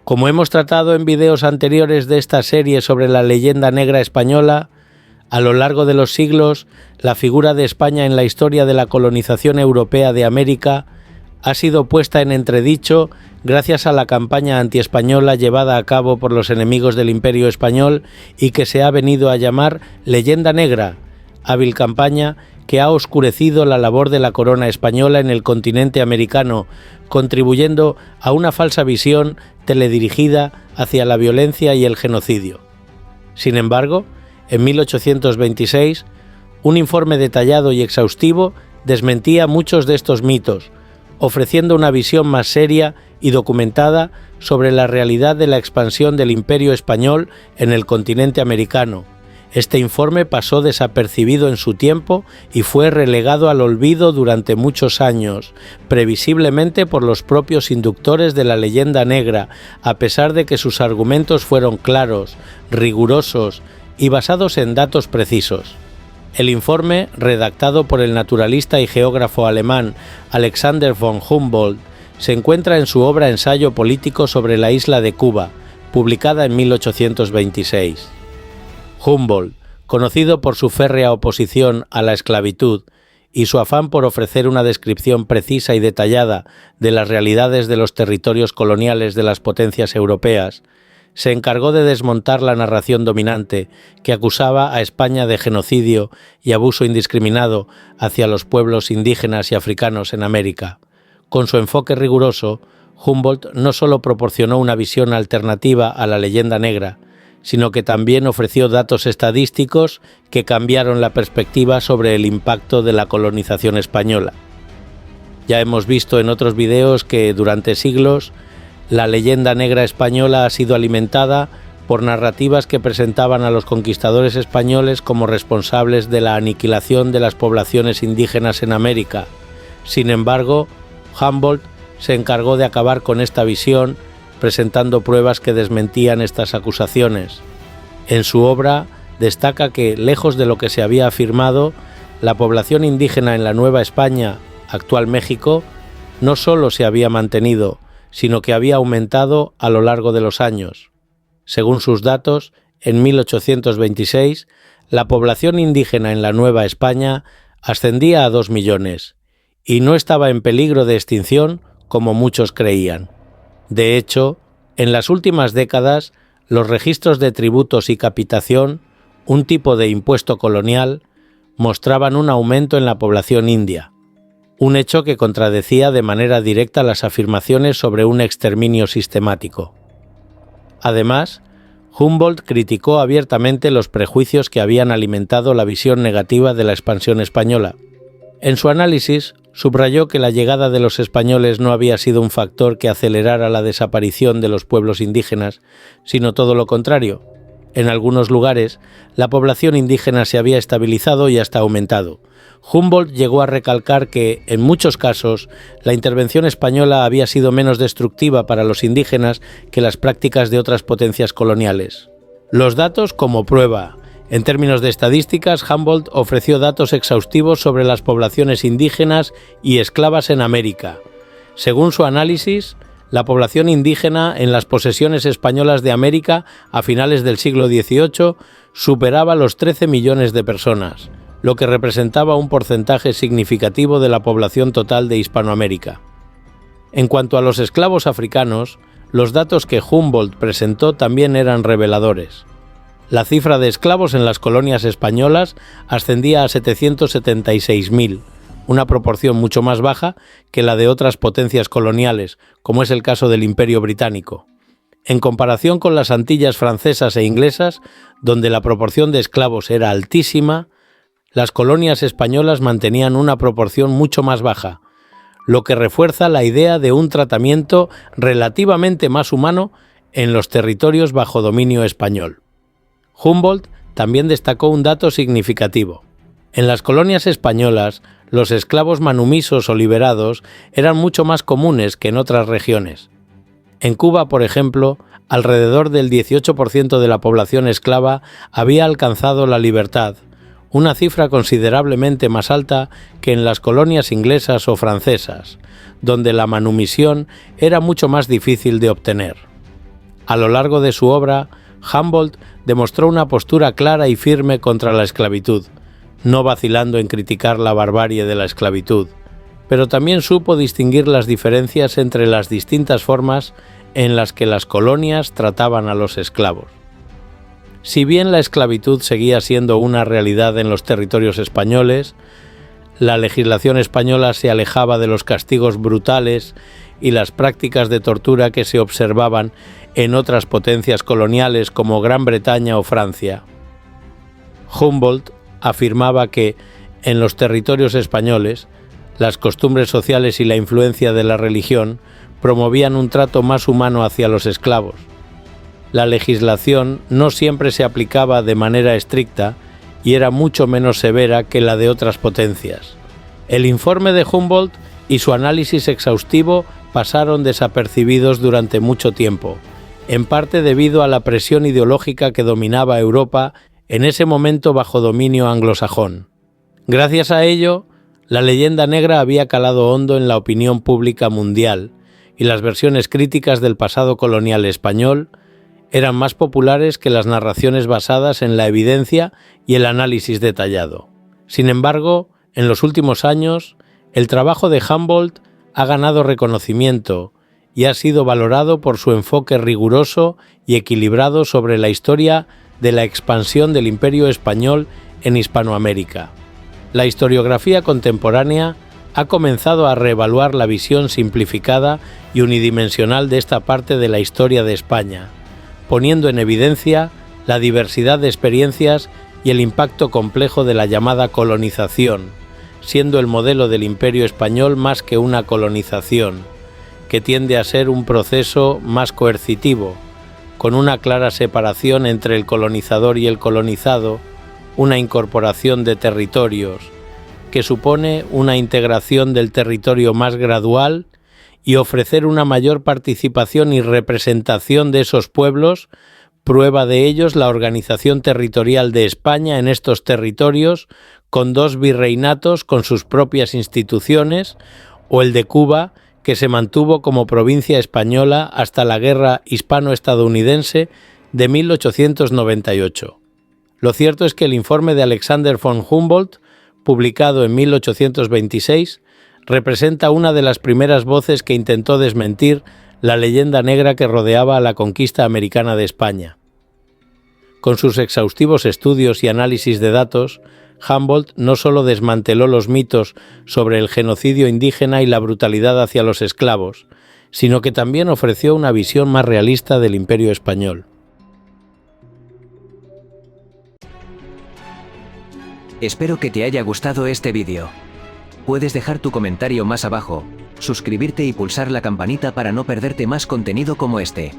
Como hemos tratado en videos anteriores de esta serie sobre la leyenda negra española, a lo largo de los siglos, la figura de España en la historia de la colonización europea de América ha sido puesta en entredicho gracias a la campaña antiespañola llevada a cabo por los enemigos del Imperio español y que se ha venido a llamar Leyenda Negra, hábil campaña que ha oscurecido la labor de la corona española en el continente americano, contribuyendo a una falsa visión teledirigida hacia la violencia y el genocidio. Sin embargo, en 1826, un informe detallado y exhaustivo desmentía muchos de estos mitos, ofreciendo una visión más seria y documentada sobre la realidad de la expansión del Imperio español en el continente americano. Este informe pasó desapercibido en su tiempo y fue relegado al olvido durante muchos años, previsiblemente por los propios inductores de la leyenda negra, a pesar de que sus argumentos fueron claros, rigurosos y basados en datos precisos. El informe, redactado por el naturalista y geógrafo alemán Alexander von Humboldt, se encuentra en su obra Ensayo político sobre la isla de Cuba, publicada en 1826. Humboldt, conocido por su férrea oposición a la esclavitud y su afán por ofrecer una descripción precisa y detallada de las realidades de los territorios coloniales de las potencias europeas, se encargó de desmontar la narración dominante que acusaba a España de genocidio y abuso indiscriminado hacia los pueblos indígenas y africanos en América. Con su enfoque riguroso, Humboldt no solo proporcionó una visión alternativa a la leyenda negra, sino que también ofreció datos estadísticos que cambiaron la perspectiva sobre el impacto de la colonización española. Ya hemos visto en otros videos que durante siglos la leyenda negra española ha sido alimentada por narrativas que presentaban a los conquistadores españoles como responsables de la aniquilación de las poblaciones indígenas en América. Sin embargo, Humboldt se encargó de acabar con esta visión, presentando pruebas que desmentían estas acusaciones. En su obra destaca que, lejos de lo que se había afirmado, la población indígena en la Nueva España, actual México, no solo se había mantenido, sino que había aumentado a lo largo de los años. Según sus datos, en 1826, la población indígena en la Nueva España ascendía a 2 millones, y no estaba en peligro de extinción como muchos creían. De hecho, en las últimas décadas, los registros de tributos y capitación, un tipo de impuesto colonial, mostraban un aumento en la población india, un hecho que contradecía de manera directa las afirmaciones sobre un exterminio sistemático. Además, Humboldt criticó abiertamente los prejuicios que habían alimentado la visión negativa de la expansión española. En su análisis, subrayó que la llegada de los españoles no había sido un factor que acelerara la desaparición de los pueblos indígenas, sino todo lo contrario. En algunos lugares, la población indígena se había estabilizado y hasta aumentado. Humboldt llegó a recalcar que, en muchos casos, la intervención española había sido menos destructiva para los indígenas que las prácticas de otras potencias coloniales. Los datos como prueba. En términos de estadísticas, Humboldt ofreció datos exhaustivos sobre las poblaciones indígenas y esclavas en América. Según su análisis, la población indígena en las posesiones españolas de América a finales del siglo XVIII superaba los 13 millones de personas, lo que representaba un porcentaje significativo de la población total de Hispanoamérica. En cuanto a los esclavos africanos, los datos que Humboldt presentó también eran reveladores. La cifra de esclavos en las colonias españolas ascendía a 776.000, una proporción mucho más baja que la de otras potencias coloniales, como es el caso del Imperio Británico. En comparación con las Antillas francesas e inglesas, donde la proporción de esclavos era altísima, las colonias españolas mantenían una proporción mucho más baja, lo que refuerza la idea de un tratamiento relativamente más humano en los territorios bajo dominio español. Humboldt también destacó un dato significativo. En las colonias españolas, los esclavos manumisos o liberados eran mucho más comunes que en otras regiones. En Cuba, por ejemplo, alrededor del 18% de la población esclava había alcanzado la libertad, una cifra considerablemente más alta que en las colonias inglesas o francesas, donde la manumisión era mucho más difícil de obtener. A lo largo de su obra, Humboldt demostró una postura clara y firme contra la esclavitud, no vacilando en criticar la barbarie de la esclavitud, pero también supo distinguir las diferencias entre las distintas formas en las que las colonias trataban a los esclavos. Si bien la esclavitud seguía siendo una realidad en los territorios españoles, la legislación española se alejaba de los castigos brutales y las prácticas de tortura que se observaban en otras potencias coloniales como Gran Bretaña o Francia. Humboldt afirmaba que, en los territorios españoles, las costumbres sociales y la influencia de la religión promovían un trato más humano hacia los esclavos. La legislación no siempre se aplicaba de manera estricta y era mucho menos severa que la de otras potencias. El informe de Humboldt y su análisis exhaustivo pasaron desapercibidos durante mucho tiempo, en parte debido a la presión ideológica que dominaba Europa en ese momento bajo dominio anglosajón. Gracias a ello, la leyenda negra había calado hondo en la opinión pública mundial y las versiones críticas del pasado colonial español eran más populares que las narraciones basadas en la evidencia y el análisis detallado. Sin embargo, en los últimos años, el trabajo de Humboldt ha ganado reconocimiento y ha sido valorado por su enfoque riguroso y equilibrado sobre la historia de la expansión del Imperio español en Hispanoamérica. La historiografía contemporánea ha comenzado a reevaluar la visión simplificada y unidimensional de esta parte de la historia de España, poniendo en evidencia la diversidad de experiencias y el impacto complejo de la llamada colonización, siendo el modelo del Imperio español más que una colonización, que tiende a ser un proceso más coercitivo, con una clara separación entre el colonizador y el colonizado, una incorporación de territorios, que supone una integración del territorio más gradual y ofrecer una mayor participación y representación de esos pueblos, prueba de ellos la organización territorial de España en estos territorios, con 2 virreinatos con sus propias instituciones, o el de Cuba, que se mantuvo como provincia española hasta la Guerra Hispano-Estadounidense de 1898. Lo cierto es que el informe de Alexander von Humboldt, publicado en 1826, representa una de las primeras voces que intentó desmentir la leyenda negra que rodeaba a la conquista americana de España. Con sus exhaustivos estudios y análisis de datos, Humboldt no solo desmanteló los mitos sobre el genocidio indígena y la brutalidad hacia los esclavos, sino que también ofreció una visión más realista del Imperio español. Espero que te haya gustado este vídeo. Puedes dejar tu comentario más abajo, suscribirte y pulsar la campanita para no perderte más contenido como este.